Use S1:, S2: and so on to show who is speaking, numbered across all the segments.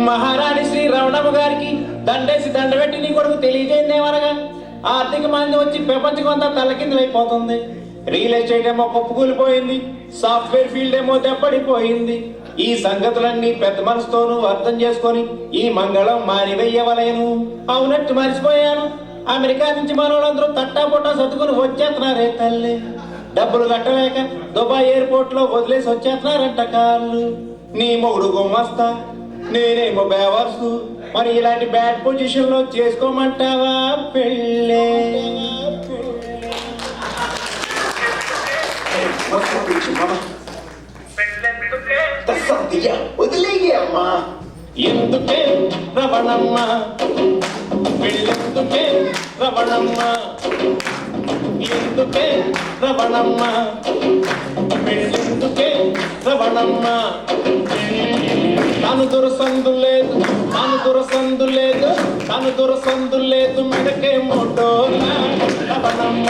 S1: మహారాణి శ్రీ రమణమ్మ గారికి దండేసి దండబెట్టి నీ కొడుకు తెలియజేయందేమనగా ఆర్థిక మాంద్యం వచ్చి ప్రపంచం అంతా తలకిందులైపోతుంది. రియల్ ఎస్టేట్ ఏమో కుప్పకూలిపోయింది, సాఫ్ట్వేర్ ఫీల్డ్ ఏమో దెబ్బడిపోయింది. ఈ సంగతులన్నీ పెద్ద మనసుతోనూ అర్థం చేసుకొని ఈ మంగళం మారివెయ్యవలేను. అవునట్టు మర్చిపోయాను, అమెరికా నుంచి మనోళ్ళందరూ తట్టా పొట్టా సర్దుకుని వచ్చేస్తున్నారే తల్లి. డబ్బులు కట్టలేక దుబాయ్ ఎయిర్పోర్ట్ లో వదిలేసి వచ్చేస్తున్నారంట కాళ్ళు. నీ మొగుడు గుమ్మస్తా, నేనేమో బేవర్సు. మరి ఇలాంటి బ్యాడ్ పొజిషన్ లో చేసుకోమంటావా పెళ్ళే? ఎందుకే రమణమ్మ పెళ్ళెందుకే రమణమ్మ, ఎందుకే రమణమ్మ పెళ్ళెందుకే రమణమ్మ. తను దురసందు లేదు, తను దురసందు లేదు, తను దురసందు లేదు, మెడకే మోటోలా రమణమ్మ.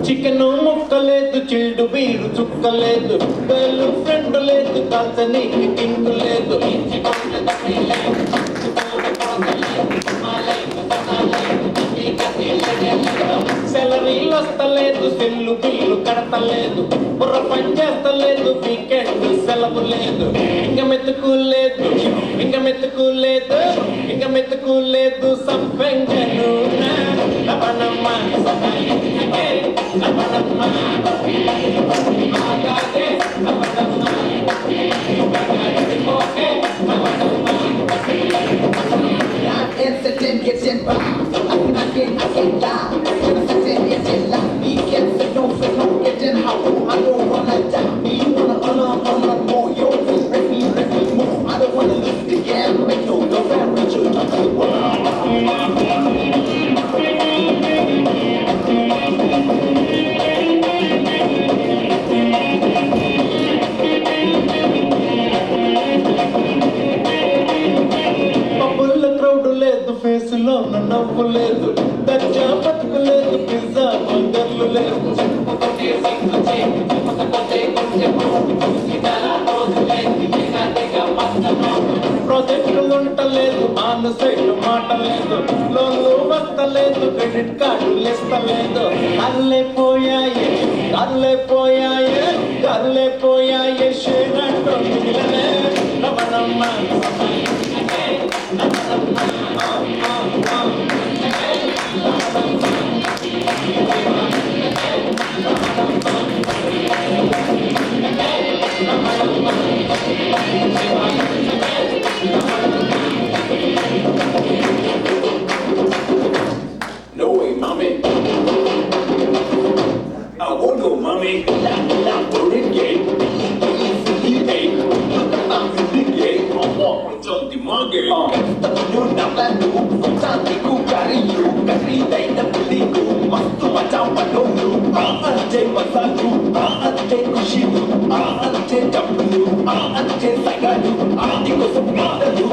S1: చికెను ముక్కలేదు, చిల్డు బీరు చుక్కలేదు, గర్ల్ ఫ్రెండ్ లేదు, కాల్చనీకి కింగు లేదు. సెలరీలు వస్తలేదు, సెల్లు బిల్లు కడతలేదు, బుర్ర పని చేస్తలేదు, వీకెండ్ సెలవు లేదు. ఇంక మెతుకులేదు, ఇంక మెతుకులేదు, ఇంక మెతుకులేదు, సంపెంగను Ramanamma Ramanamma ఆగాదే Ramanamma.
S2: Incident gets involved. I get down. Incident gets in line. We can't say no, getting how I don't wanna die. You wanna honor more. Yo, let me more. I don't wanna live together. Make no family to the world.
S1: ఫేసులో నవ్వు లేదు, దర్జా బతుకు లేదు, pizza బర్గర్లు లేదు. ప్రాజెక్టులు ఉండలేదు, on side మాట లేదు, లోన్లు వస్తలేదు, క్రెడిట్ కార్డులు ఇస్తలేదు. కర్లేపోయాయే కర్లేపోయాయే కర్లేపోయాయే షేరంటో మిగిలనే Ramanamma.
S3: No way, mommy. I won't go, mommy. La, put it gay. Hey, I'm the gay. I'm walking to the monkey.
S2: You know that you, something you carry you, carry the believe you, must do my job, I don't know. I'll take my son, I'll take my shit, I'll take up you, I'll take like I do, I'll take us a part of you.